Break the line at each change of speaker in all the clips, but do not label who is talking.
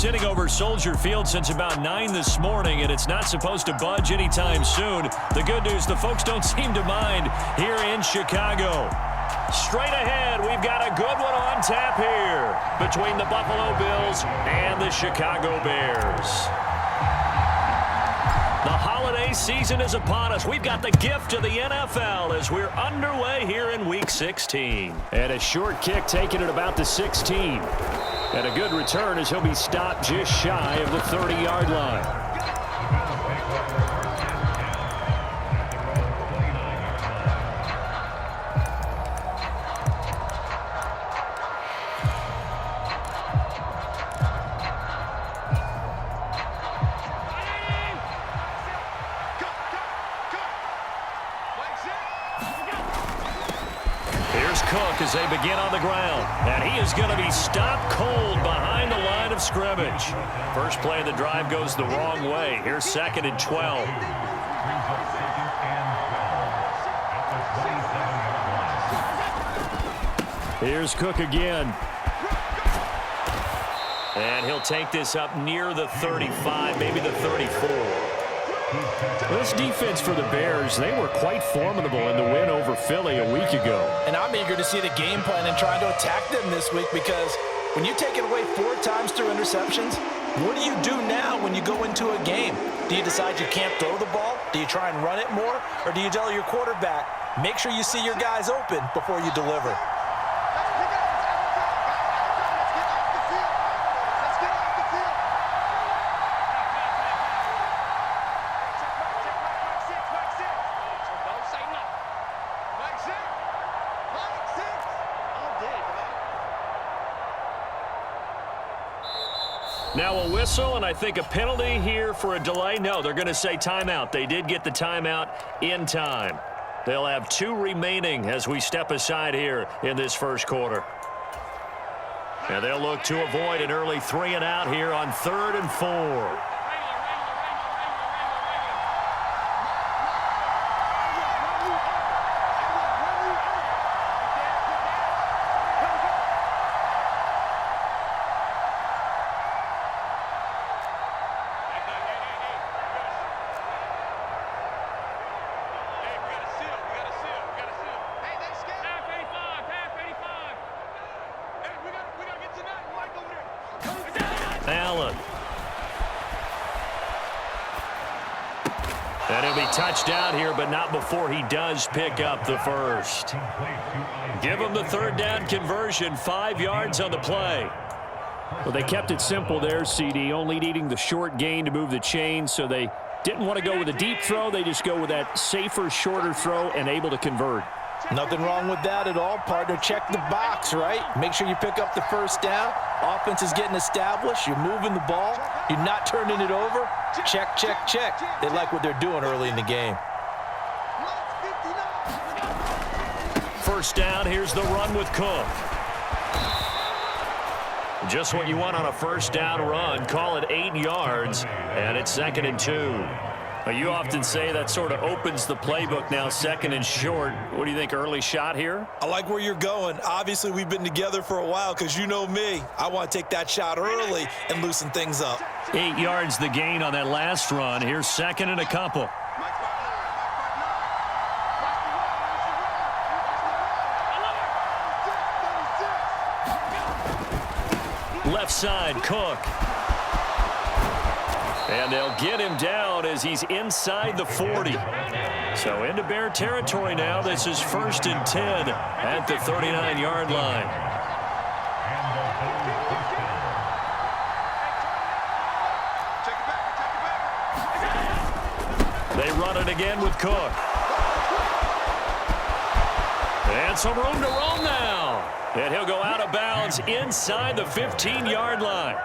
sitting over Soldier Field since about 9 this morning, and it's not supposed to budge anytime soon. The good news, the folks don't seem to mind here in Chicago. Straight ahead, we've got a good one on tap here between the Buffalo Bills and the Chicago Bears. The holiday season is upon us. We've got the gift of the NFL as we're underway here in Week 16. And a short kick taken at about the 16. And a good return as he'll be stopped just shy of the 30-yard line. Cook as they begin on the ground, and he is going to be stopped cold behind the line of scrimmage. First play of the drive goes the wrong way. Here's 2nd and 12. Here's Cook again. And he'll take this up near the 35, maybe the 34. This defense for the Bears, they were quite formidable in the win over Philly a week ago.
And I'm eager to see the game plan and trying to attack them this week, because when you take it away 4 times through interceptions, what do you do now when you go into a game? Do you decide you can't throw the ball? Do you try and run it more? Or do you tell your quarterback, make sure you see your guys open before you deliver?
Now a whistle, and I think a penalty here for a delay. No, they're going to say timeout. They did get the timeout in time. They'll have 2 remaining as we step aside here in this first quarter. And they'll look to avoid an early 3 and out here on 3rd and 4. Allen. And he'll be touched out here, but not before he does pick up the first. Give him the 3rd down conversion, 5 yards on the play. Well, they kept it simple there, CD, only needing the short gain to move the chain, so they didn't want to go with a deep throw. They just go with that safer, shorter throw and able to convert.
Nothing wrong with that at all, partner. Check the box, right? Make sure you pick up the first down. Offense is getting established. You're moving the ball. You're not turning it over. Check, check, check. They like what they're doing early in the game.
First down, here's the run with Cook. Just what you want on a first down run. Call it 8 yards, and it's 2nd and 2. You often say that sort of opens the playbook now, 2nd and short. What do you think, early shot here?
I like where you're going. Obviously, we've been together for a while because you know me. I want to take that shot early and loosen things up.
8 yards the gain on that last run. Here's 2nd and a couple. Left side, Cook. And they'll get him down as he's inside the 40. So into Bear territory now. This is 1st and 10 at the 39-yard line. They run it again with Cook. And some room to roam now. And he'll go out of bounds inside the 15-yard line.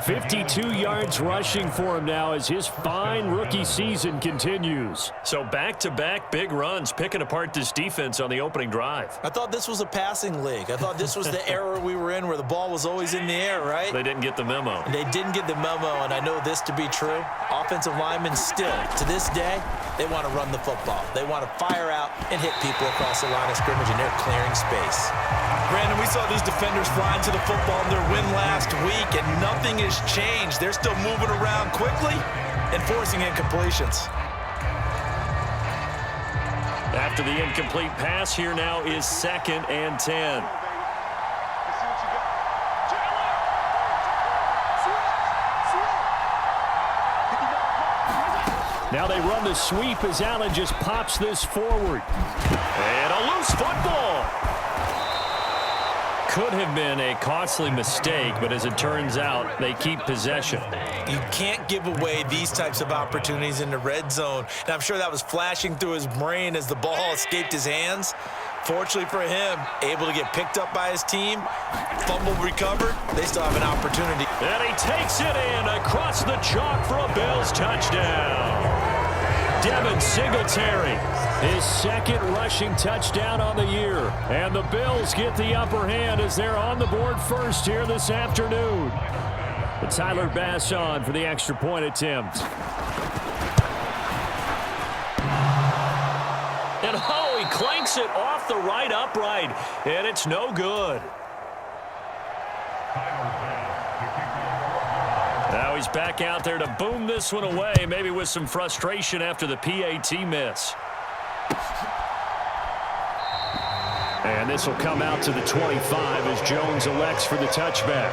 52 yards rushing for him now as his fine rookie season continues. So back-to-back big runs, picking apart this defense on the opening drive.
I thought this was a passing league. I thought this was the era we were in where the ball was always in the air, right?
They didn't get the memo.
They didn't get the memo, and I know this to be true. Offensive linemen still, to this day, they want to run the football. They want to fire out and hit people across the line of scrimmage, and they're clearing space.
Brandon, we saw these defenders flying to the football in their win last week, and nothing has changed. They're still moving around quickly and forcing incompletions.
After the incomplete pass, here now is 2nd and 10. Now they run the sweep as Allen just pops this forward. And a loose football. Could have been a costly mistake, but as it turns out, they keep possession.
You can't give away these types of opportunities in the red zone. And I'm sure that was flashing through his brain as the ball escaped his hands. Fortunately for him, able to get picked up by his team, fumble recovered, they still have an opportunity.
And he takes it in across the chalk for a Bills touchdown. Devin Singletary, his 2nd rushing touchdown on the year. And the Bills get the upper hand as they're on the board first here this afternoon. But Tyler Bass on for the extra point attempt. And oh, he clanks it off the right upright. And it's no good. Now he's back out there to boom this one away, maybe with some frustration after the PAT miss. And this will come out to the 25 as Jones elects for the touchback.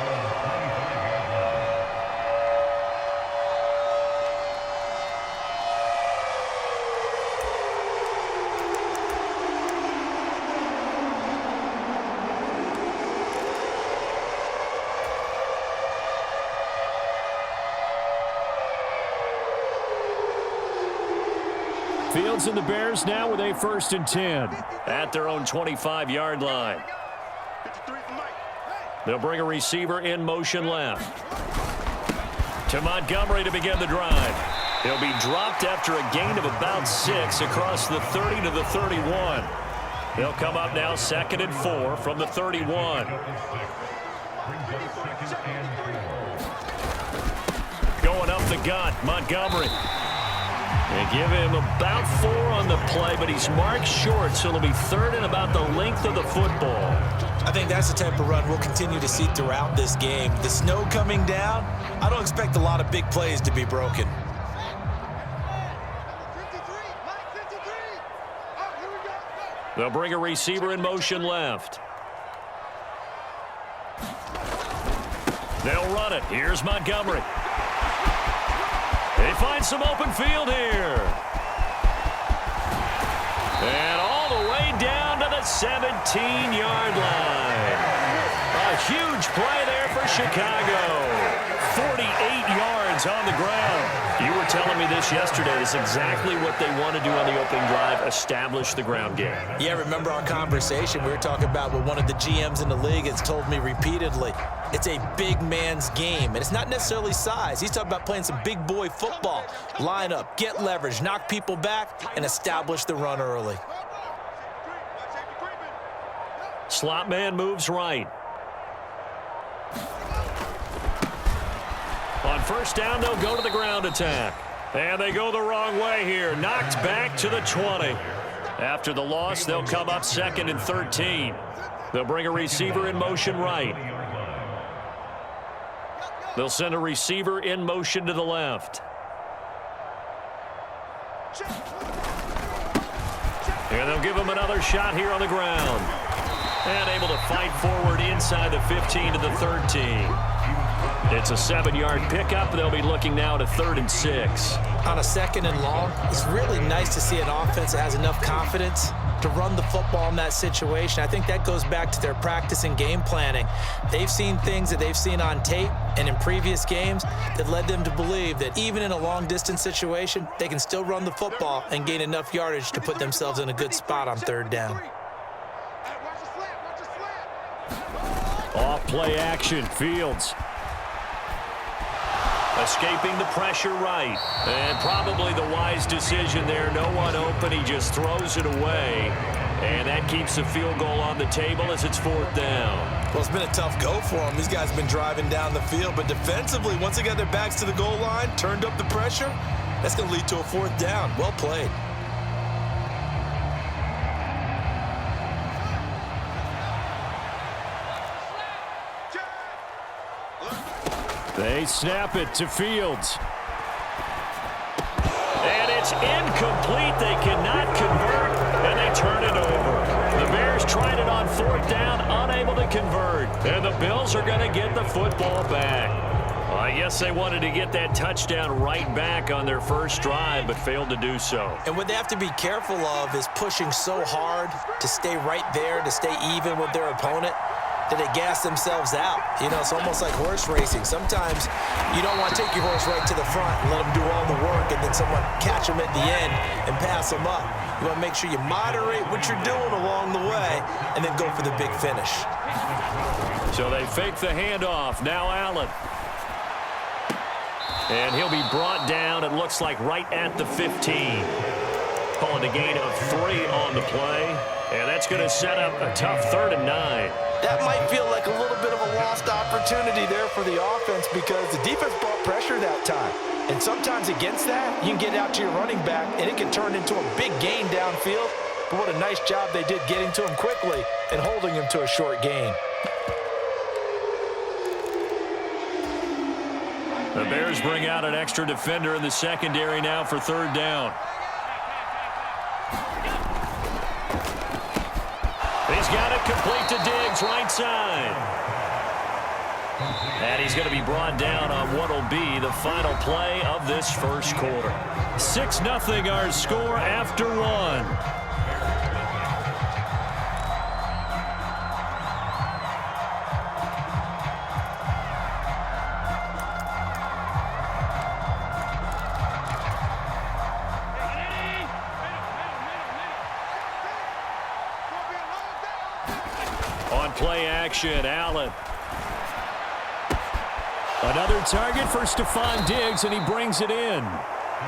Fields and the Bears now with a 1st and 10 at their own 25-yard line. They'll bring a receiver in motion left to Montgomery to begin the drive. He'll be dropped after a gain of about 6 across the 30 to the 31. They'll come up now 2nd and 4 from the 31. Going up the gut, Montgomery. They give him about 4 on the play, but he's marked short, so it'll be 3rd and about the length of the football.
I think that's the type of run we'll continue to see throughout this game. The snow coming down, I don't expect a lot of big plays to be broken.
They'll bring a receiver in motion left. They'll run it. Here's Montgomery. They find some open field here. And all the way down to the 17-yard line. A huge play there for Chicago. 48 yards on the ground. You were telling me this yesterday. This is exactly what they want to do on the opening drive, establish the ground game.
Yeah, remember our conversation? We were talking about what one of the GMs in the league has told me repeatedly. It's a big man's game, and it's not necessarily size. He's talking about playing some big boy football. Line up, get leverage, knock people back, and establish the run early.
Slot man moves right. On 1st down, they'll go to the ground attack. And they go the wrong way here. Knocked back to the 20. After the loss, they'll come up 2nd and 13. They'll bring a receiver in motion right. They'll send a receiver in motion to the left. And they'll give him another shot here on the ground. And able to fight forward inside the 15 to the 13. It's a 7-yard pickup. They'll be looking now to 3rd and 6.
On a 2nd and long, it's really nice to see an offense that has enough confidence to run the football in that situation. I think that goes back to their practice and game planning. They've seen things that they've seen on tape and in previous games that led them to believe that even in a long-distance situation, they can still run the football and gain enough yardage to put themselves in a good spot on 3rd down.
Off play action, Fields. Escaping the pressure right. And probably the wise decision there. No one open. He just throws it away. And that keeps the field goal on the table as it's 4th down.
Well, it's been a tough go for them. These guys have been driving down the field. But defensively, once they got their backs to the goal line, turned up the pressure, that's going to lead to a 4th down. Well played.
They snap it to Fields. And it's incomplete. They cannot convert, and they turn it over. The Bears tried it on 4th down, unable to convert. And the Bills are going to get the football back. Well, I guess they wanted to get that touchdown right back on their first drive, but failed to do so.
And what they have to be careful of is pushing so hard to stay right there, to stay even with their opponent, that they gas themselves out. You know, it's almost like horse racing. Sometimes you don't want to take your horse right to the front and let them do all the work and then someone catch them at the end and pass them up. You want to make sure you moderate what you're doing along the way and then go for the big finish.
So they fake the handoff. Now Allen. And he'll be brought down, it looks like, right at the 15. Calling a gain of 3 on the play. And that's going to set up a tough 3rd and 9.
That might feel like a little bit of a lost opportunity there for the offense because the defense brought pressure that time. And sometimes against that, you can get out to your running back, and it can turn into a big gain downfield. But what a nice job they did getting to him quickly and holding him to a short gain.
The Bears bring out an extra defender in the secondary now for 3rd down. He's got it complete to Diggs, right side. And he's going to be brought down on what will be the final play of this first quarter. 6-0 our score after 1. Play action, Allen. Another target for Stephon Diggs, and he brings it in.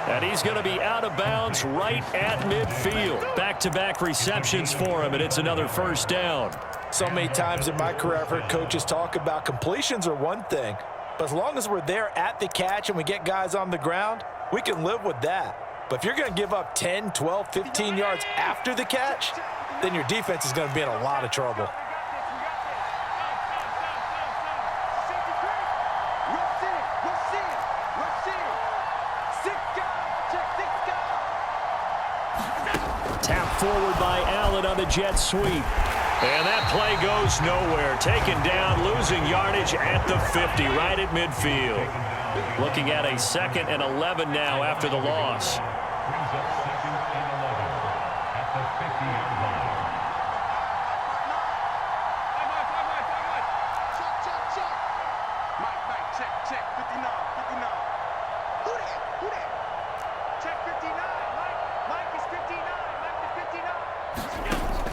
And he's going to be out of bounds right at midfield. Back-to-back receptions for him, and it's another 1st down.
So many times in my career, I've heard coaches talk about completions are one thing, but as long as we're there at the catch and we get guys on the ground, we can live with that. But if you're going to give up 10, 12, 15 yards after the catch, then your defense is going to be in a lot of trouble.
Forward by Allen on the jet sweep. And that play goes nowhere. Taken down, losing yardage at the 50, right at midfield. Looking at a 2nd and 11 now after the loss.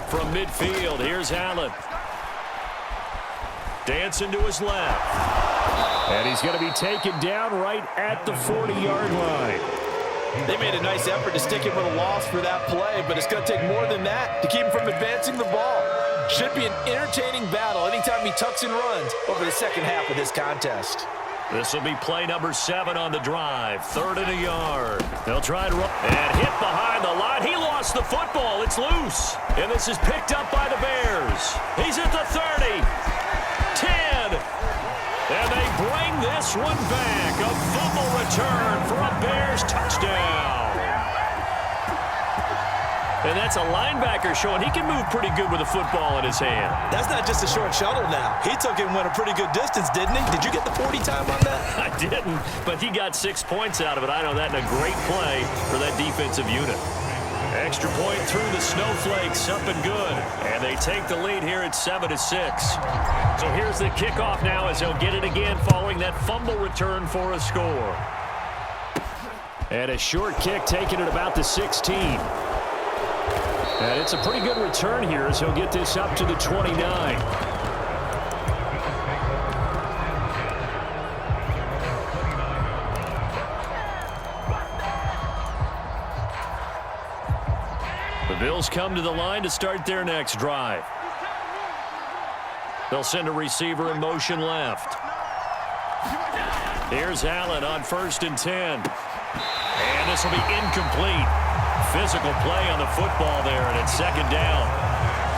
From midfield, here's Allen. Dancing to his left. And he's going to be taken down right at the 40-yard line.
They made a nice effort to stick him with a loss for that play, but it's going to take more than that to keep him from advancing the ball. Should be an entertaining battle anytime he tucks and runs over the second half of this contest.
This will be play number 7 on the drive. 3rd and a yard. They'll try and run. And hit behind the line. He lost the football. It's loose. And this is picked up by the Bears. He's at the 30. 10. And they bring this one back. A fumble return for a Bears touchdown. And that's a linebacker showing he can move pretty good with a football in his hand.
That's not just a short shuttle now. He took it and went a pretty good distance, didn't he? Did you get the 40 time on that?
I didn't, but he got 6 points out of it. I know that in a great play for that defensive unit. Extra point through the snowflakes, up and good. And they take the lead here at 7-6. So here's the kickoff now as they'll get it again following that fumble return for a score. And a short kick taken at about the 16. And it's a pretty good return here as he'll get this up to the 29. The Bills come to the line to start their next drive. They'll send a receiver in motion left. Here's Allen on 1st and 10. And this will be incomplete. Physical play on the football there, and it's 2nd down.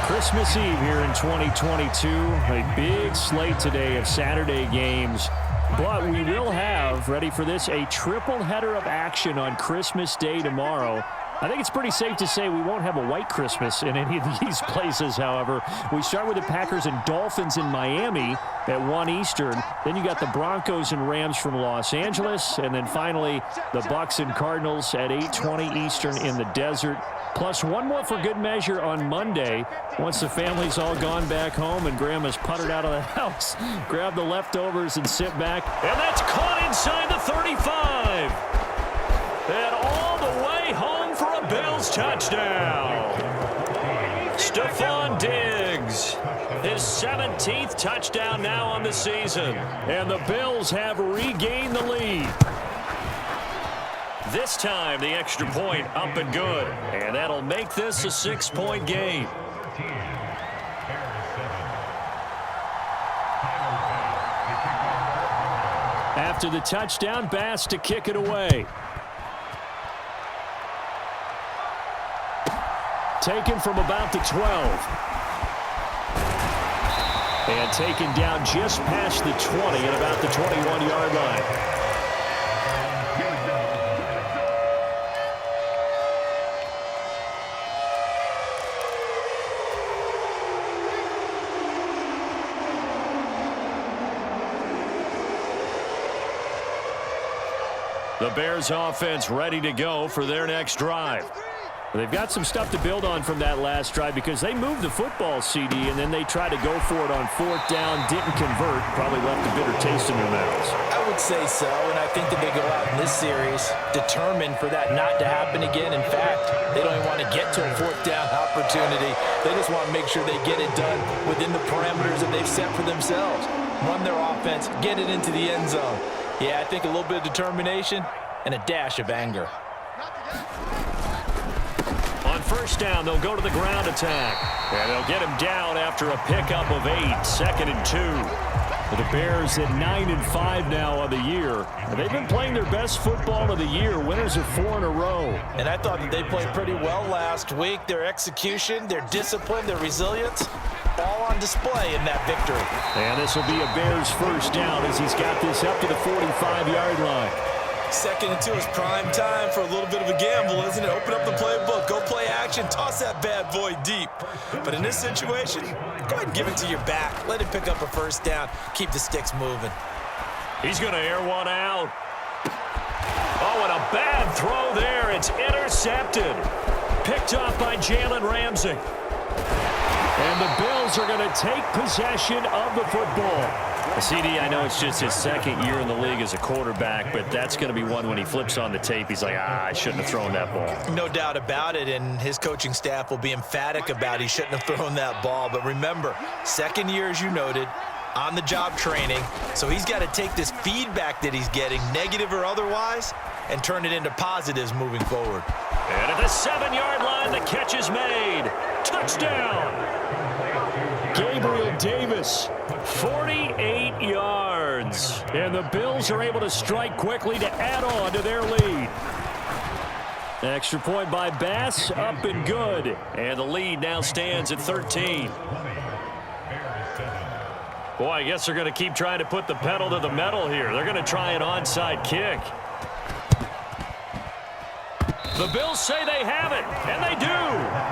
Christmas Eve here in 2022. A big slate today of Saturday games. But we will have, ready for this, a triple header of action on Christmas Day tomorrow. I think it's pretty safe to say we won't have a white Christmas in any of these places, however. We start with the Packers and Dolphins in Miami at 1 Eastern. Then you got the Broncos and Rams from Los Angeles. And then finally, the Bucs and Cardinals at 8:20 Eastern in the desert. Plus one more for good measure on Monday. Once the family's all gone back home and Grandma's puttered out of the house, grab the leftovers and sit back. And that's caught inside the 35. And all the way home for a Bills touchdown. Stephon Diggs, his 17th touchdown now on the season. And the Bills have regained the lead. This time, the extra point up and good. And that'll make this a 6-point game. After the touchdown, Bass to kick it away. Taken from about the 12. And taken down just past the 20 at about the 21-yard line. The Bears offense ready to go for their next drive. They've got some stuff to build on from that last drive because they moved the football, CD, and then they tried to go for it on 4th down, didn't convert, probably left a bitter taste in their mouths.
I would say so, and I think that they go out in this series determined for that not to happen again. In fact, they don't even want to get to a 4th down opportunity. They just want to make sure they get it done within the parameters that they've set for themselves. Run their offense, get it into the end zone. Yeah, I think a little bit of determination and a dash of anger.
On 1st down, they'll go to the ground attack. And they'll get him down after a pickup of 8, 2nd and 2. The Bears at 9-5 now on the year. And they've been playing their best football of the year, winners of 4 in a row.
And I thought that they played pretty well last week. Their execution, their discipline, their resilience, all on display in that victory.
And this will be a Bears 1st down as he's got this up to the 45-yard line.
2nd and 2 is prime time for a little bit of a gamble, isn't it? Open up the playbook, go play action, toss that bad boy deep. But in this situation, go ahead and give it to your back. Let him pick up a 1st down. Keep the sticks moving.
He's going to air one out. Oh, and a bad throw there. It's intercepted. Picked off by Jalen Ramsey. And the Bills are going to take possession of the football. CD, I know it's just his 2nd year in the league as a quarterback, but that's going to be one when he flips on the tape. He's like, I shouldn't have thrown that ball.
No doubt about it, and his coaching staff will be emphatic about he shouldn't have thrown that ball. But remember, 2nd year, as you noted, on-the-job training, so he's got to take this feedback that he's getting, negative or otherwise, and turn it into positives moving forward.
And at the 7-yard line, the catch is made. Touchdown! Gabriel Davis, 48 yards. And the Bills are able to strike quickly to add on to their lead. Extra point by Bass, up and good. And the lead now stands at 13. Boy, I guess they're going to keep trying to put the pedal to the metal here. They're going to try an onside kick. The Bills say they have it, and they do.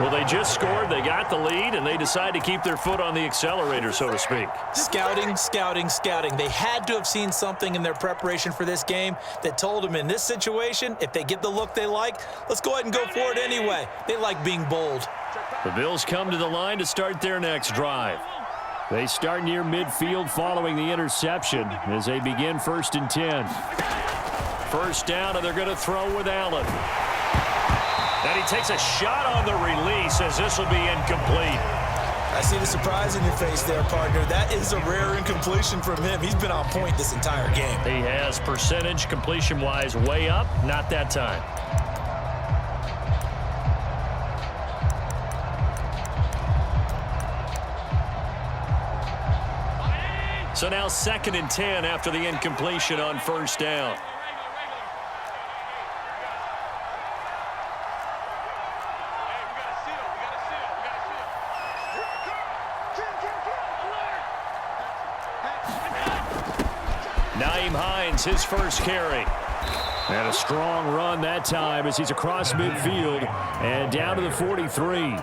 Well, they just scored, they got the lead, and they decide to keep their foot on the accelerator, so to speak.
Scouting, scouting, scouting. They had to have seen something in their preparation for this game that told them in this situation, if they get the look they like, let's go ahead and go for it anyway. They like being bold.
The Bills come to the line to start their next drive. They start near midfield following the interception as they begin 1st and 10. 1st down, and they're going to throw with Allen. And he takes a shot on the release as this will be incomplete.
I see the surprise in your face there, partner. That is a rare incompletion from him. He's been on point this entire game.
He has percentage completion-wise way up, not that time. So now 2nd and 10 after the incompletion on 1st down. finds his first carry. And a strong run that time as he's across midfield and down to the 43.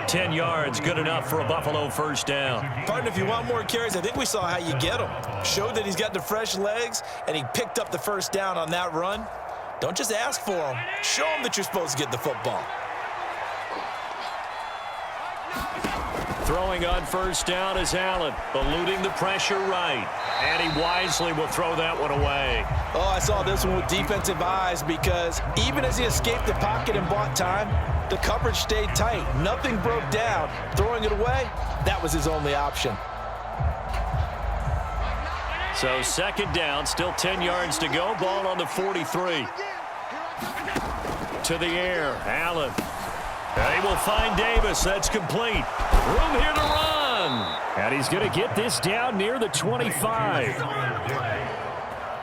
10 yards, good enough for a Buffalo first down.
Partner, if you want more carries, I think we saw how you get them. Showed that he's got the fresh legs, and he picked up the first down on that run. Don't just ask for them. Show them that you're supposed to get the football.
Throwing on first down is Allen, eluding the pressure right. And he wisely will throw that one away.
Oh, I saw this one with defensive eyes because even as he escaped the pocket and bought time, the coverage stayed tight. Nothing broke down. Throwing it away, that was his only option.
So second down, still 10 yards to go. Ball on the 43. To the air, Allen. And he will find Davis. That's complete. Room here to run. And he's going to get this down near the 25.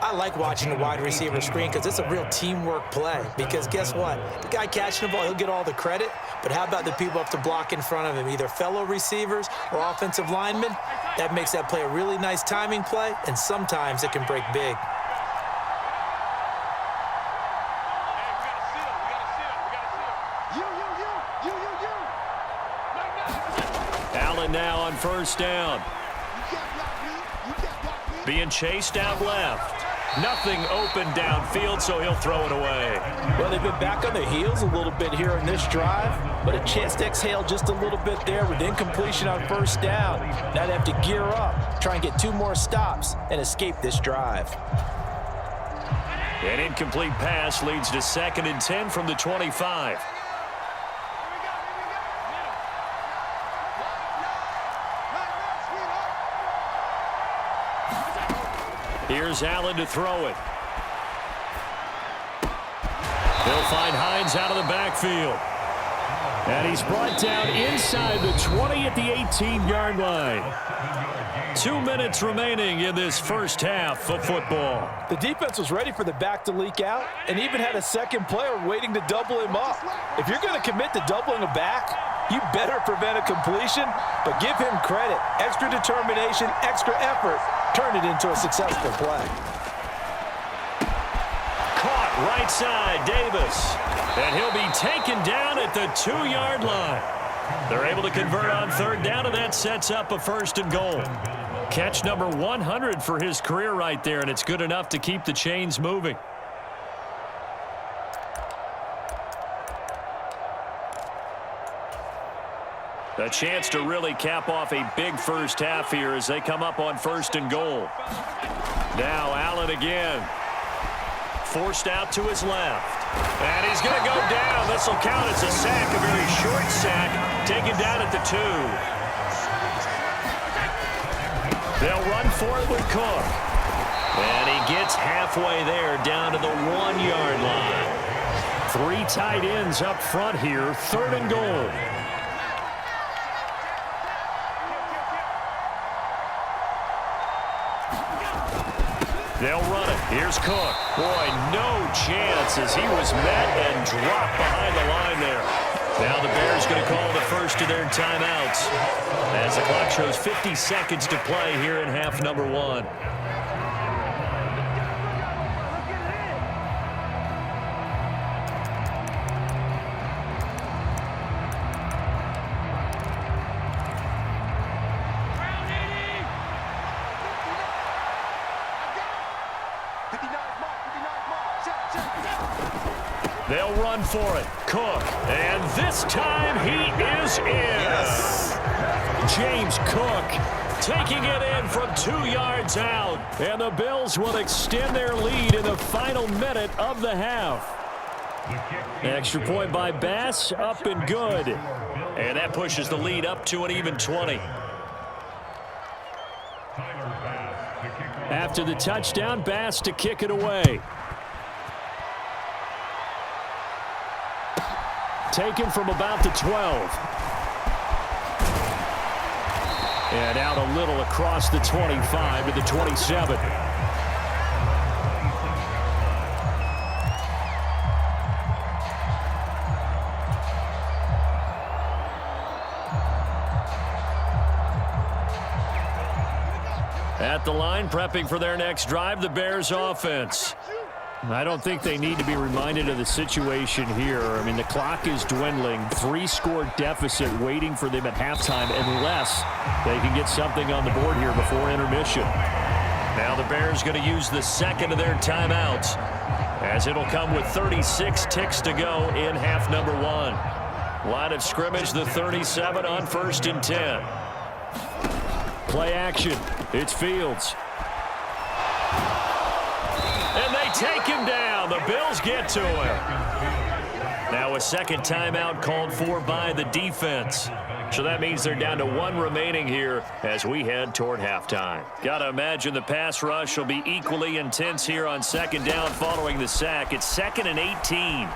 I like watching the wide receiver screen because it's a real teamwork play. Because guess what? The guy catching the ball, he'll get all the credit. But how about the people up to block in front of him, either fellow receivers or offensive linemen? That makes that play a really nice timing play, and sometimes it can break big.
Allen now on first down. Being chased out left. Nothing open downfield, so he'll throw it away.
Well, they've been back on their heels a little bit here in this drive, but a chance to exhale just a little bit there with incompletion on first down. Now they have to gear up, try and get 2 more stops, and escape this drive.
An incomplete pass leads to 2nd and 10 from the 25. Here's Allen to throw it. They'll find Hines out of the backfield. And he's brought down inside the 20 at the 18-yard line. 2 minutes remaining in this first half of football.
The defense was ready for the back to leak out and even had a second player waiting to double him up. If you're going to commit to doubling a back, you better prevent a completion, but give him credit. Extra determination, extra effort. Turn it into a successful play.
Caught right side, Davis. And he'll be taken down at the 2-yard line. They're able to convert on third down, and that sets up a 1st and goal. Catch number 100 for his career right there, and it's good enough to keep the chains moving. A chance to really cap off a big first half here as they come up on 1st and goal. Now Allen again. Forced out to his left. And he's going to go down. This will count as a sack, a very short sack, taken down at the 2. They'll run for it with Cook. And he gets halfway there, down to the 1-yard line. 3 tight ends up front here, 3rd and goal. They'll run it. Here's Cook. Boy, no chance as he was met and dropped behind the line there. Now the Bears going to call the first of their timeouts as the clock shows 50 seconds to play here in half number 1. They'll run for it. Cook. And this time he is in. Yes. James Cook taking it in from 2 yards out. And the Bills will extend their lead in the final minute of the half. Extra point by Bass, up and good. And that pushes the lead up to an even 20. After the touchdown, Bass to kick it away. Taken from about the 12. And out a little across the 25 to the 27. At the line, prepping for their next drive, the Bears offense. I don't think they need to be reminded of the situation here. I mean, the clock is dwindling. 3-score deficit waiting for them at halftime unless they can get something on the board here before intermission. Now the Bears going to use the second of their timeouts as it'll come with 36 ticks to go in half number 1. Line of scrimmage, the 37 on 1st and 10. Play action. It's Fields. And they take him down. The Bills get to him. Now a second timeout called for by the defense. So that means they're down to 1 remaining here as we head toward halftime. Got to imagine the pass rush will be equally intense here on second down following the sack. It's 2nd and 18.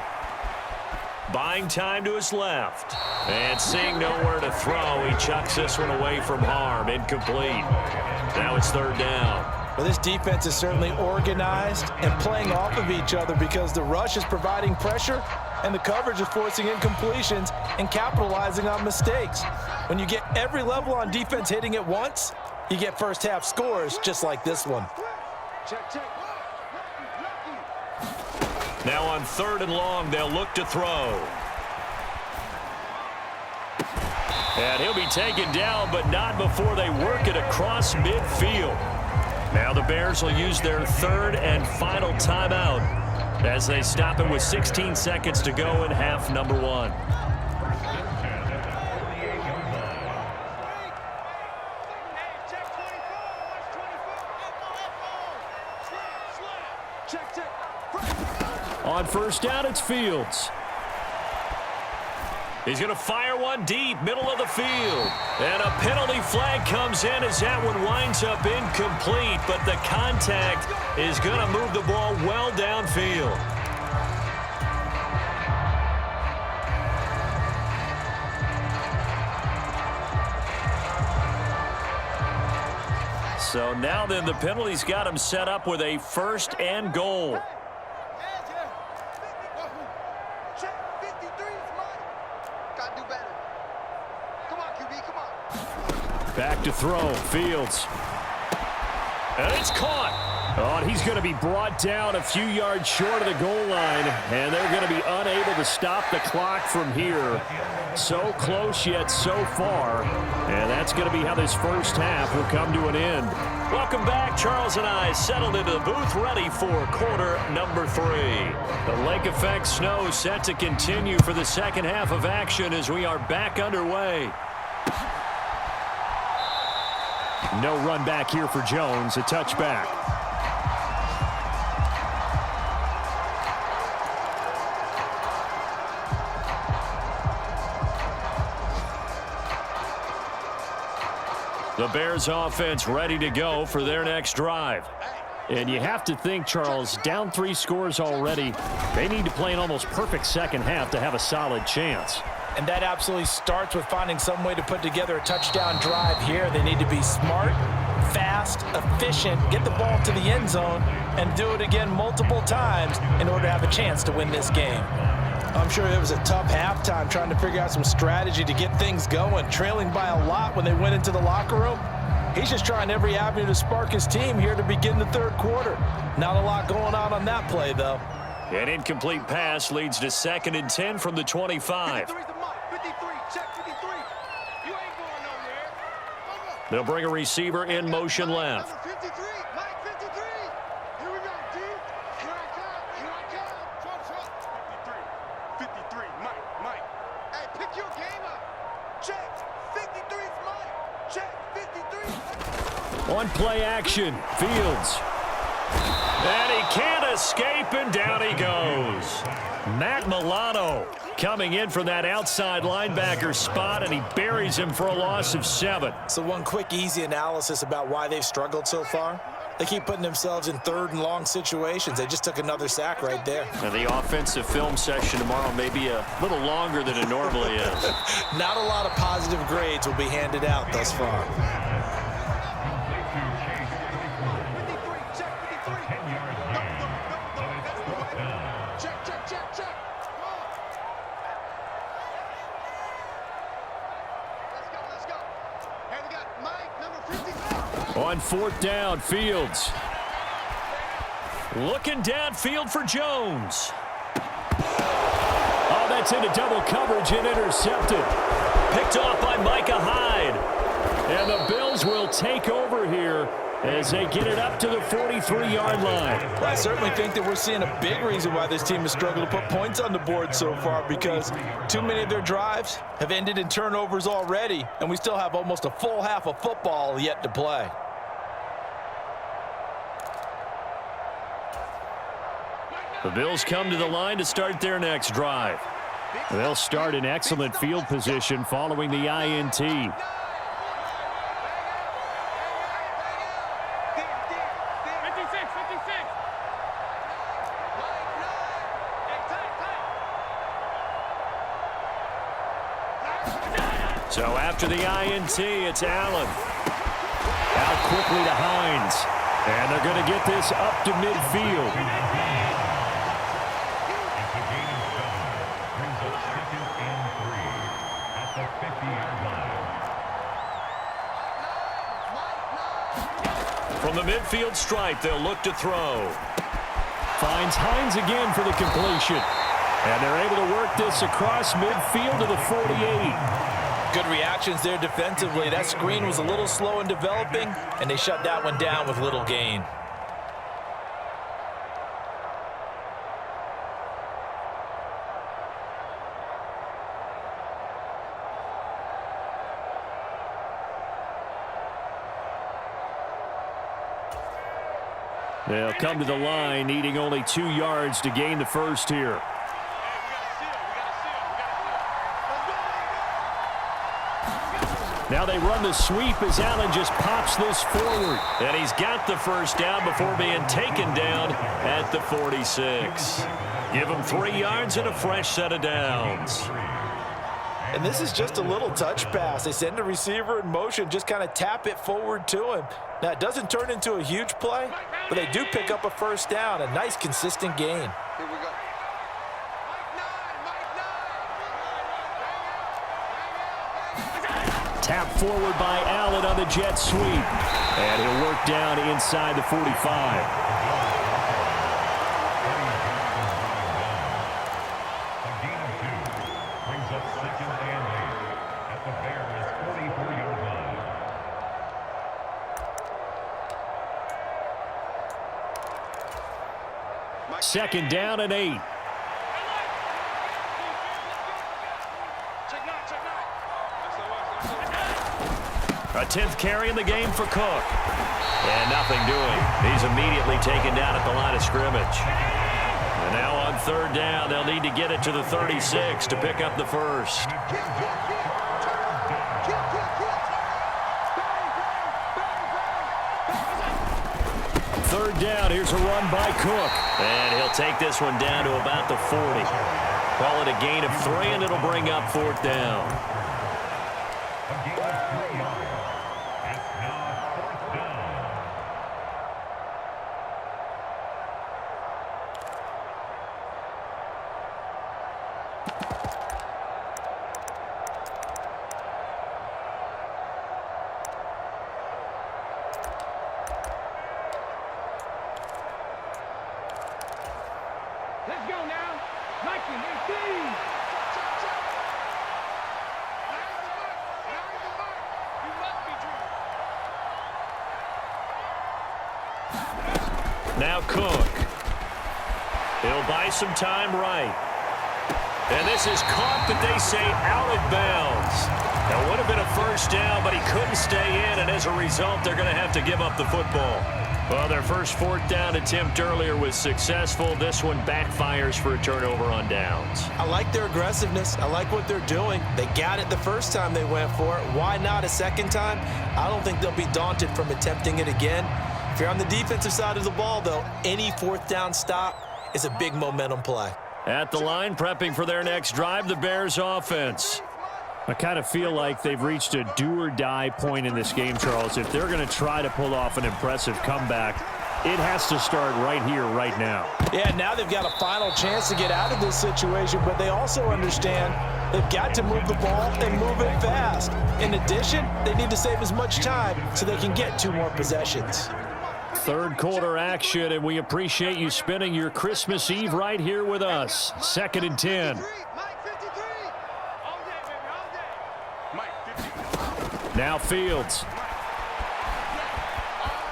Buying time to his left. And seeing nowhere to throw, he chucks this one away from harm. Incomplete. Now it's 3rd down.
Well, this defense is certainly organized and playing off of each other because the rush is providing pressure and the coverage is forcing incompletions and capitalizing on mistakes. When you get every level on defense hitting at once, you get first half scores just like this one.
Now on 3rd and long, they'll look to throw. And he'll be taken down, but not before they work it across midfield. Now the Bears will use their 3rd and final timeout as they stop it with 16 seconds to go in half number 1. On 1st down, it's Fields. He's going to fire one deep, middle of the field. And a penalty flag comes in as that one winds up incomplete, but the contact is going to move the ball well downfield. So now then the penalty's got him set up with a 1st and goal. Back to throw, Fields. And it's caught. Oh, and he's going to be brought down a few yards short of the goal line, and they're going to be unable to stop the clock from here. So close yet so far, and that's going to be how this first half will come to an end. Welcome back. Charles and I settled into the booth ready for quarter number 3. The lake effect snow set to continue for the second half of action as we are back underway. No run back here for Jones, a touchback. The Bears offense ready to go for their next drive. And you have to think, Charles, down 3 scores already. They need to play an almost perfect second half to have a solid chance.
And that absolutely starts with finding some way to put together a touchdown drive here. They need to be smart, fast, efficient, get the ball to the end zone, and do it again multiple times in order to have a chance to win this game. I'm sure it was a tough halftime trying to figure out some strategy to get things going, trailing by a lot when they went into the locker room. He's just trying every avenue to spark his team here to begin the 3rd quarter. Not a lot going on that play, though.
An incomplete pass leads to 2nd and 10 from the 25. They'll bring a receiver in motion left. On play action, Fields. And he can't escape, and down he goes. Matt Milano coming in from that outside linebacker spot, and he buries him for a loss of 7.
So one quick, easy analysis about why they've struggled so far. They keep putting themselves in 3rd and long situations. They just took another sack right there.
And the offensive film session tomorrow may be a little longer than it normally is.
Not a lot of positive grades will be handed out thus far.
On fourth down, Fields. Looking downfield for Jones. Oh, that's into double coverage and intercepted. Picked off by Micah Hyde. And the Bills will take over here as they get it up to the 43-yard line.
Well, I certainly think that we're seeing a big reason why this team has struggled to put points on the board so far, because too many of their drives have ended in turnovers already, and we still have almost a full half of football yet to play.
The Bills come to the line to start their next drive. They'll start in excellent field position following the INT. So after the INT, it's Allen. Out quickly to Hines. And they're going to get this up to midfield. From the midfield stripe, they'll look to throw. Finds Hines again for the completion. And they're able to work this across midfield to the 48.
Good reactions there defensively. That screen was a little slow in developing, and they shut that one down with little gain.
They'll come to the line, needing only 2 yards to gain the first here. Now they run the sweep as Allen just pops this forward. And he's got the first down before being taken down at the 46. Give him 3 yards and a fresh set of downs.
And this is just a little touch pass. They send the receiver in motion, just kind of tap it forward to him. Now, it doesn't turn into a huge play, but they do pick up a first down, a nice, consistent gain.
Here we go.
Tap forward by Allen on the jet sweep. And he'll work down inside the 45. Second down and 8. A 10th carry in the game for Cook. And nothing doing. He's immediately taken down at the line of scrimmage. And now on third down, they'll need to get it to the 36 to pick up the first. Third down, here's a run by Cook. And he'll take this one down to about the 40. Call it a gain of 3, and it'll bring up fourth down.
Let's go now. 1918.
Now Cook. He'll buy some time right. And this is caught, but they say out of bounds. That would have been a first down, but he couldn't stay in, and as a result, they're going to have to give up the football. Well, their first fourth down attempt earlier was successful. This one backfires for a turnover on downs.
I like their aggressiveness. I like what they're doing. They got it the first time they went for it. Why not a second time? I don't think they'll be daunted from attempting it again. If you're on the defensive side of the ball, though, any fourth down stop is a big momentum play.
At the line, prepping for their next drive, the Bears offense. I kind of feel like they've reached a do-or-die point in this game, Charles. If they're going to try to pull off an impressive comeback, it has to start right here, right now.
Yeah, now they've got a final chance to get out of this situation, but they also understand They've got to move the ball and move it fast. In addition, they need to save as much time so they can get 2 more possessions.
Third quarter action, and we appreciate you spending your Christmas Eve right here with us. 2nd and 10. Now Fields.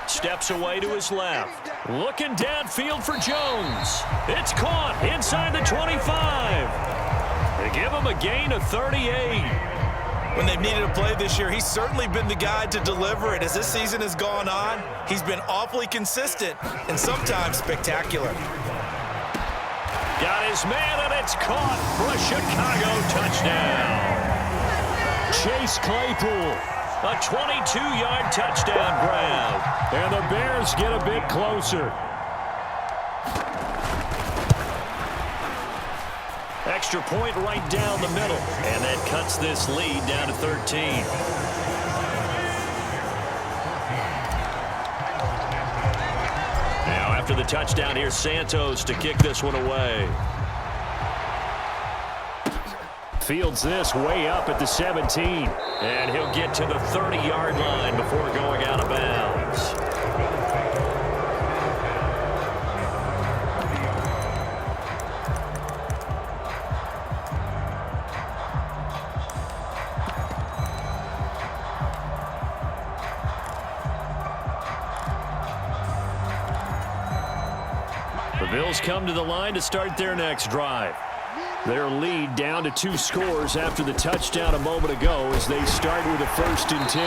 Steps away to his left. Looking downfield for Jones. It's caught inside the 25. They give him a gain of 38.
When they've needed a play this year, he's certainly been the guy to deliver it. As this season has gone on, he's been awfully consistent and sometimes spectacular.
Got his man, and it's caught for a Chicago touchdown. Chase Claypool, a 22-yard touchdown grab. And the Bears get a bit closer. Extra point right down the middle. And that cuts this lead down to 13. Now after the touchdown, here's Santos to kick this one away. Fields this way up at the 17. And he'll get to the 30-yard line before going out of bounds. The Bills come to the line to start their next drive. Their lead down to 2 scores after the touchdown a moment ago as they start with a 1st and 10.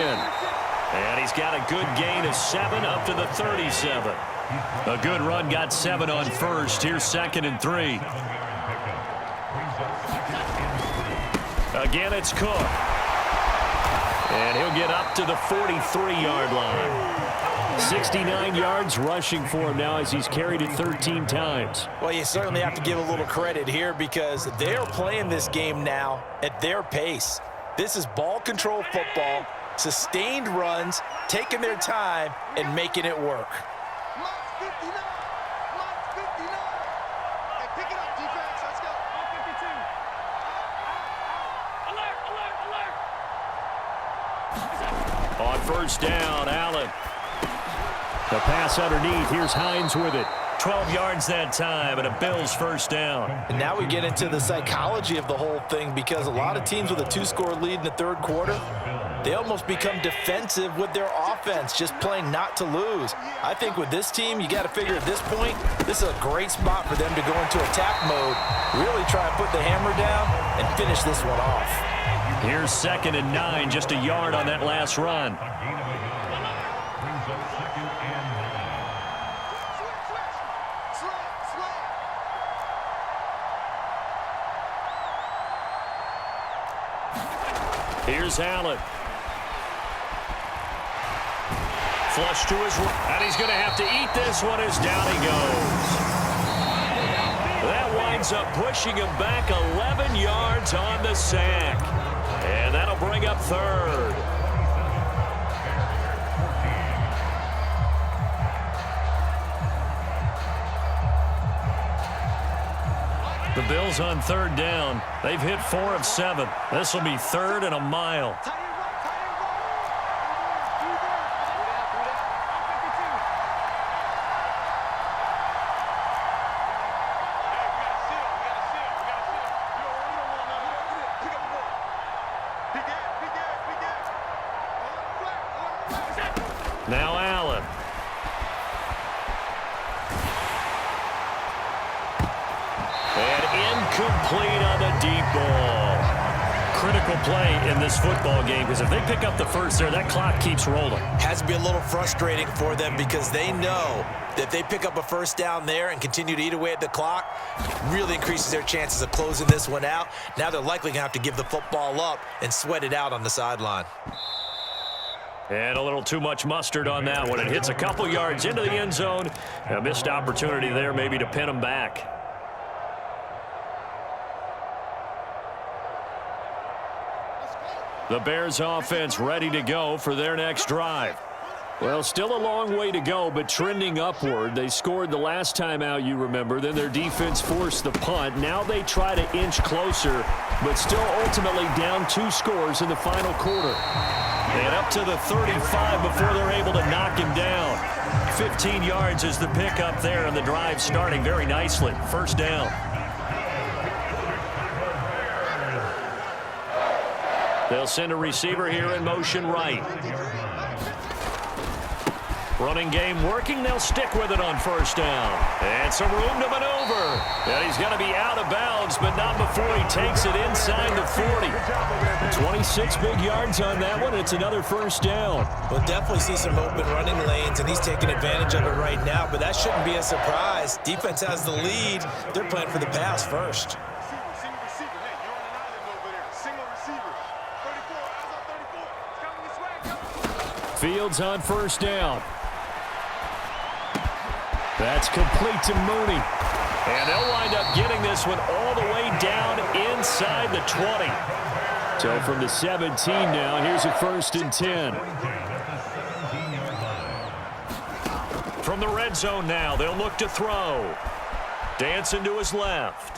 And he's got a good gain of 7 up to the 37. A good run got 7 on first. Here's 2nd and 3. Again, it's Cook. And he'll get up to the 43-yard line. 69 yards rushing for him now as he's carried it 13 times.
Well, you certainly have to give a little credit here because they're playing this game now at their pace. This is ball control football, sustained runs, taking their time, and making it work.
On first down, Allen. The pass underneath. Here's Hines with it. 12 yards that time, and a Bills first down.
And now we get into the psychology of the whole thing because a lot of teams with a 2-score lead in the 3rd quarter, they almost become defensive with their offense, just playing not to lose. I think with this team, you got to figure at this point, this is a great spot for them to go into attack mode, really try and put the hammer down and finish this one off.
Here's 2nd and 9, just a yard on that last run. Here's Allen. Flush to his right, and he's going to have to eat this one as down he goes. That winds up pushing him back 11 yards on the sack. And that'll bring up 3rd. The Bills on 3rd down. They've hit 4 of 7. This will be 3rd and a mile. Now Allen. And incomplete on the deep ball. Critical play in this football game because if they pick up the first there, that clock keeps rolling.
Has to be a little frustrating for them because they know that if they pick up a first down there and continue to eat away at the clock, really increases their chances of closing this one out. Now they're likely going to have to give the football up and sweat it out on the sideline.
And a little too much mustard on that one. It hits a couple yards into the end zone. A missed opportunity there maybe to pin them back. The Bears offense ready to go for their next drive. Well, still a long way to go, but trending upward. They scored the last time out, you remember. Then their defense forced the punt. Now they try to inch closer, but still ultimately down 2 scores in the final quarter. And up to the 35 before they're able to knock him down. 15 yards is the pickup there, and the drive starting very nicely. First down. They'll send a receiver here in motion right. Running game working. They'll stick with it on first down. And some room to maneuver. And he's going to be out of bounds, but not before he takes it inside the 40. 26 big yards on that one. It's another first down.
We'll definitely see some open running lanes, and he's taking advantage of it right now, but that shouldn't be a surprise. Defense has the lead. They're playing for the pass first.
Fields on first down. That's complete to Mooney. And they'll wind up getting this one all the way down inside the 20. So from the 17 now, here's a 1st and 10. From the red zone now, they'll look to throw. Dancing to his left.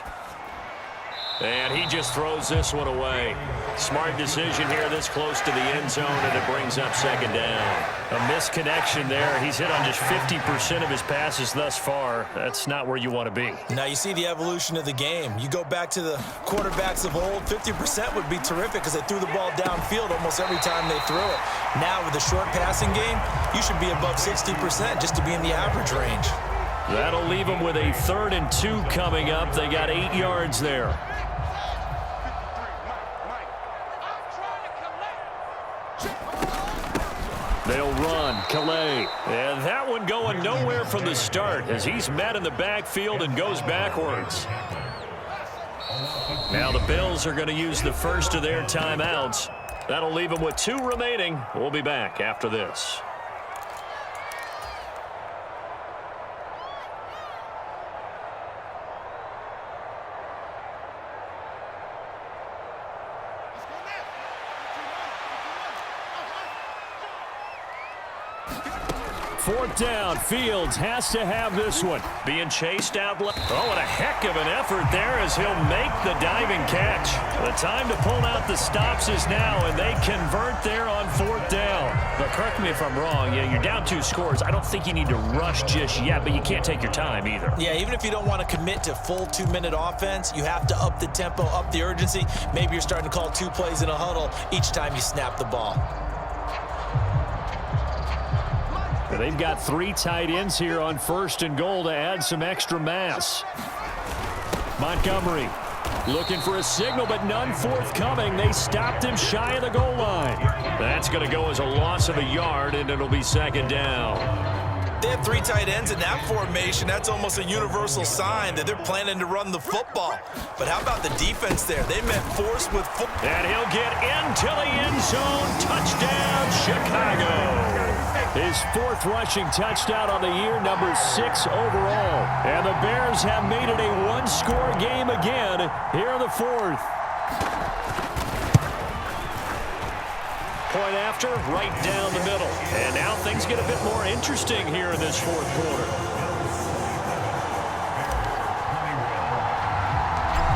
And he just throws this one away. Smart decision here this close to the end zone, and it brings up second down. A misconnection there. He's hit on just 50% of his passes thus far. That's not where you want to be.
Now you see the evolution of the game. You go back to the quarterbacks of old, 50% would be terrific because they threw the ball downfield almost every time they threw it. Now with the short passing game, you should be above 60% just to be in the average range.
That'll leave them with a 3rd and 2 coming up. They got 8 yards there. They'll run. Calais. And that one going nowhere from the start as he's met in the backfield and goes backwards. Now the Bills are going to use the first of their timeouts. That'll leave them with 2 remaining. We'll be back after this. Fourth down. Fields has to have this one. Being chased out left. Oh, and a heck of an effort there as he'll make the diving catch. The time to pull out the stops is now, and they convert there on 4th down. But correct me if I'm wrong. Yeah, you're down 2 scores. I don't think you need to rush just yet, but you can't take your time either.
Yeah, even if you don't want to commit to full 2-minute offense, you have to up the tempo, up the urgency. Maybe you're starting to call 2 plays in a huddle each time you snap the ball.
They've got 3 tight ends here on 1st and goal to add some extra mass. Montgomery looking for a signal, but none forthcoming. They stopped him shy of the goal line. That's going to go as a loss of a yard, and it'll be 2nd down.
They have 3 tight ends in that formation. That's almost a universal sign that they're planning to run the football. But how about the defense there? They met force with football.
And he'll get into the end zone. Touchdown, Chicago. His 4th rushing touchdown on the year, number 6 overall. And the Bears have made it a 1-score game again here in the 4th. Point after, right down the middle. And now things get a bit more interesting here in this 4th quarter.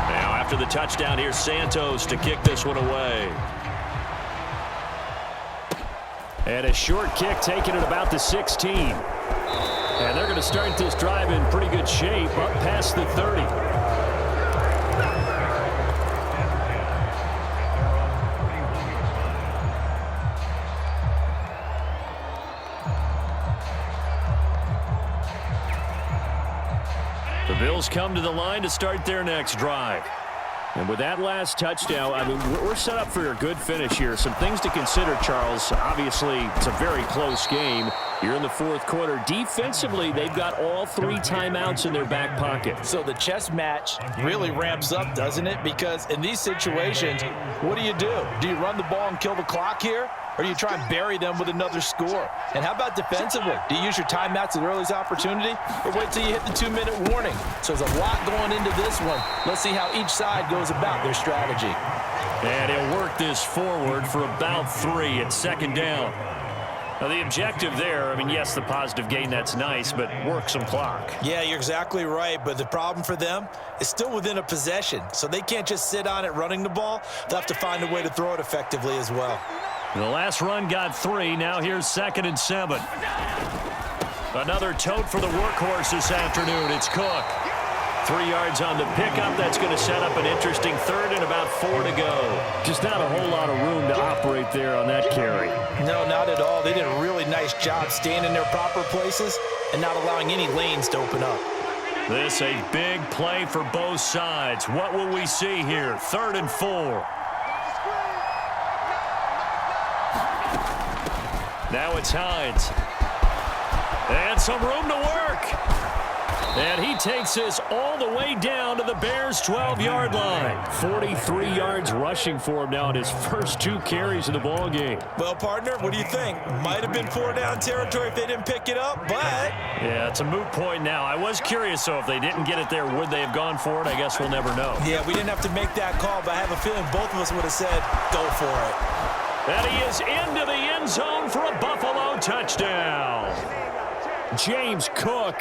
Now after the touchdown, here's Santos to kick this one away. And a short kick taken at about the 16. And they're going to start this drive in pretty good shape up past the 30. The Bills come to the line to start their next drive. And with that last touchdown, I mean, we're set up for a good finish here. Some things to consider, Charles. Obviously, it's a very close game. You're in the 4th quarter. Defensively, they've got all 3 timeouts in their back pocket.
So the chess match really ramps up, doesn't it? Because in these situations, what do? Do you run the ball and kill the clock here? Or do you try and bury them with another score? And how about defensively? Do you use your timeouts at the earliest opportunity? Or wait till you hit the 2-minute warning? So there's a lot going into this one. Let's see how each side goes about their strategy.
And he'll work this forward for about 3 at 2nd down. Now, the objective there, I mean, yes, the positive gain, that's nice, but work some clock.
Yeah, you're exactly right, but the problem for them is still within a possession, so they can't just sit on it running the ball. They'll have to find a way to throw it effectively as well.
The last run got 3. Now here's 2nd and 7. Another tote for the workhorse this afternoon. It's Cook. 3 yards on the pickup. That's going to set up an interesting 3rd and about 4 to go. Just not a whole lot of room to operate there on that carry.
No, not at all. They did a really nice job staying in their proper places and not allowing any lanes to open up.
This a big play for both sides. What will we see here? 3rd and 4. Now it's Hines. And some room to work. And he takes this all the way down to the Bears' 12-yard line. 43 yards rushing for him now in his first 2 carries of the ball game.
Well, partner, what do you think? Might have been 4-down territory if they didn't pick it up, but...
Yeah, it's a moot point now. I was curious, though, if they didn't get it there, would they have gone for it? I guess we'll never know.
Yeah, we didn't have to make that call, but I have a feeling both of us would have said, go for it.
And he is into the end zone for a Buffalo touchdown. James Cook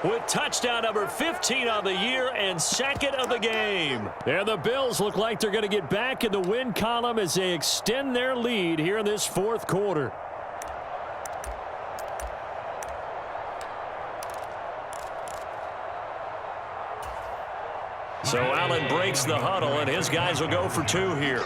with touchdown number 15 on the year and 2nd of the game. And the Bills look like they're going to get back in the win column as they extend their lead here in this 4th quarter. So Allen breaks the huddle, and his guys will go for 2 here.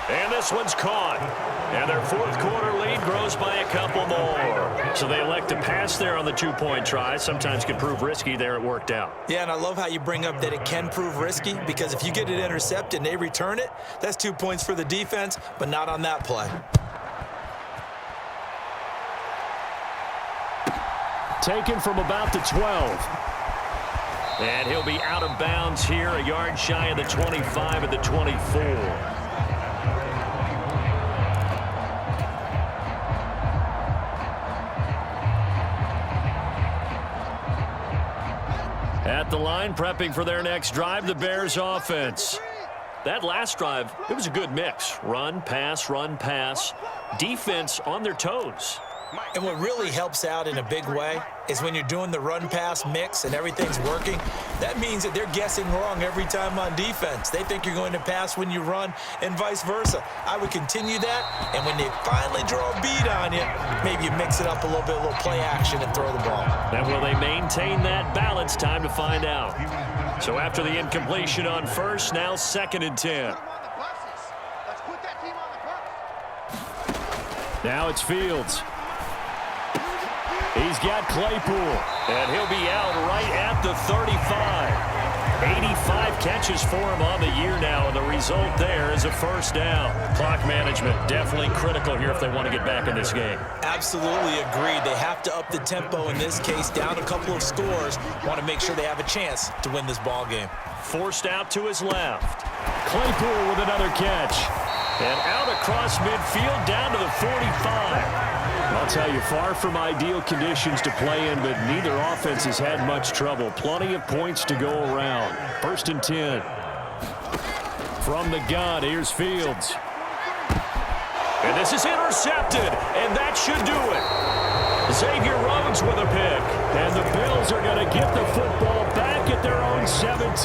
And this one's caught. And their 4th quarter lead grows by a couple more. So they elect to pass there on the 2-point try. Sometimes can prove risky. There it worked out.
Yeah, and I love how you bring up that it can prove risky, because if you get it intercepted and they return it, that's 2 points for the defense, but not on that play.
Taken from about the 12. And he'll be out of bounds here, a yard shy of the 25 at the 24. At the line, prepping for their next drive, the Bears offense. That last drive, it was a good mix. Run, pass, defense on their toes.
And what really helps out in a big way is when you're doing the run-pass mix and everything's working, that means that they're guessing wrong every time on defense. They think you're going to pass when you run and vice versa. I would continue that, and when they finally draw a beat on you, maybe you mix it up a little bit, a little play action and throw the ball.
And will they maintain that balance? Time to find out. So after the incompletion on 1st, now 2nd and 10. Now it's Fields. He's got Claypool, and he'll be out right at the 35. 85 catches for him on the year now, and the result there is a 1st down. Clock management definitely critical here if they want to get back in this game.
Absolutely agreed. They have to up the tempo in this case, down a couple of scores. Want to make sure they have a chance to win this ball game.
Forced out to his left. Claypool with another catch. And out across midfield down to the 45. I'll tell you, far from ideal conditions to play in, but neither offense has had much trouble. Plenty of points to go around. 1st and 10. From the gun, here's Fields. And this is intercepted, and that should do it. Xavier Rhodes with a pick. And the Bills are going to get the football back at their own 17.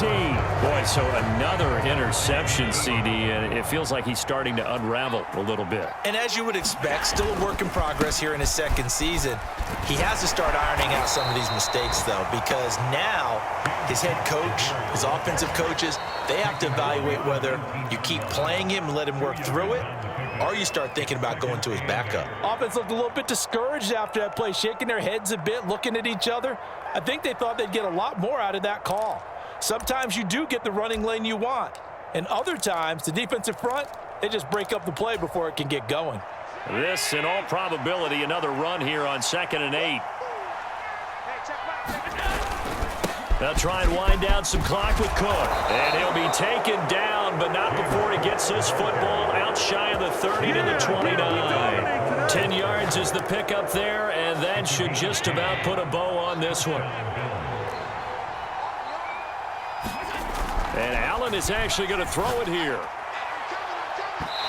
Boy, so another interception, CD, and it feels like he's starting to unravel a little bit.
And as you would expect, still a work in progress here in his 2nd season. He has to start ironing out some of these mistakes, though, because now his head coach, his offensive coaches, they have to evaluate whether you keep playing him and let him work through it, or you start thinking about going to his backup.
Offense looked a little bit discouraged after that play, shaking their heads a bit, looking at each other. I think they thought they'd get a lot more out of that call. Sometimes you do get the running lane you want, and other times the defensive front, they just break up the play before it can get going.
This, in all probability, another run here on 2nd and 8. They'll try and wind down some clock with Cook. And he'll be taken down, but not before he gets this football out shy of the 30 to the 29. 10 yards is the pickup there, and that should just about put a bow on this one. And Allen is actually going to throw it here.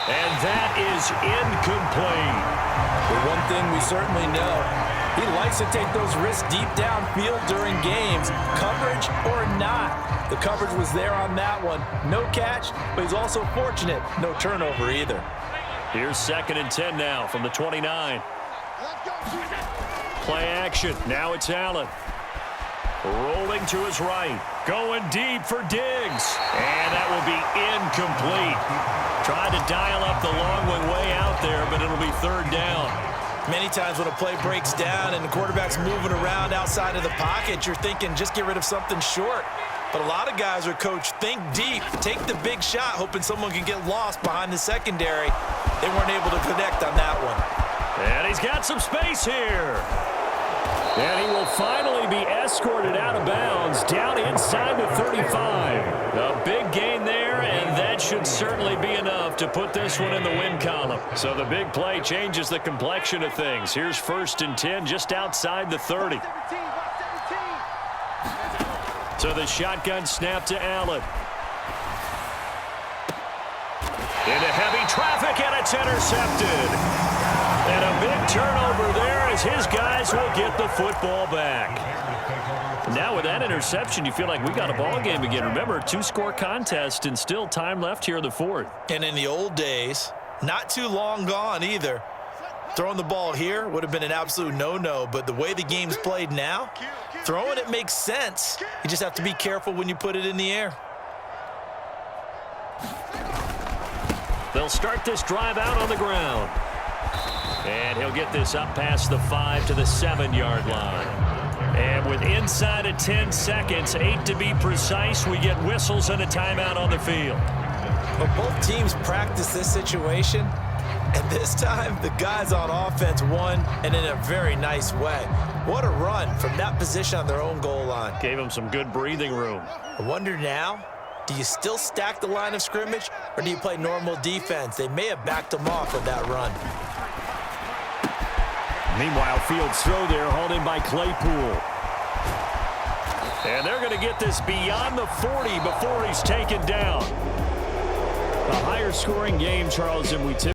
And that is incomplete.
The one thing we certainly know, he likes to take those risks deep downfield during games, coverage or not. The coverage was there on that one. No catch, but he's also fortunate. No turnover either.
Here's 2nd and 10 now from the 29. Play action. Now it's Allen. Rolling to his right. Going deep for Diggs. And that will be incomplete. Tried to dial up the long one way out there, but it'll be 3rd down.
Many times when a play breaks down and the quarterback's moving around outside of the pocket, you're thinking just get rid of something short. But a lot of guys are coached, think deep, take the big shot, hoping someone can get lost behind the secondary. They weren't able to connect on that one.
And he's got some space here. And he will finally be escorted out of bounds down inside the 35. A big gain there, and that should certainly be enough to put this one in the win column. So the big play changes the complexion of things. Here's 1st and 10 just outside the 30. So the shotgun snap to Allen. Into heavy traffic, and it's intercepted. And a big turnover there as his guys will get the football back. Now with that interception, you feel like we got a ball game again. Remember, 2-score contest and still time left here in the 4th.
And in the old days, not too long gone either. Throwing the ball here would have been an absolute no-no, but the way the game's played now, throwing it makes sense. You just have to be careful when you put it in the air.
They'll start this drive out on the ground. And he'll get this up past the 5 to the 7-yard line. And with inside of 10 seconds, 8 to be precise, we get whistles and a timeout on the field.
But both teams practice this situation, and this time the guys on offense won, and in a very nice way. What a run from that position on their own goal line.
Gave them some good breathing room.
I wonder now, do you still stack the line of scrimmage, or do you play normal defense? They may have backed them off with that run.
Meanwhile, Fields' throw there hauled in by Claypool. And they're going to get this beyond the 40 before he's taken down. A higher scoring game, Charles, than we typically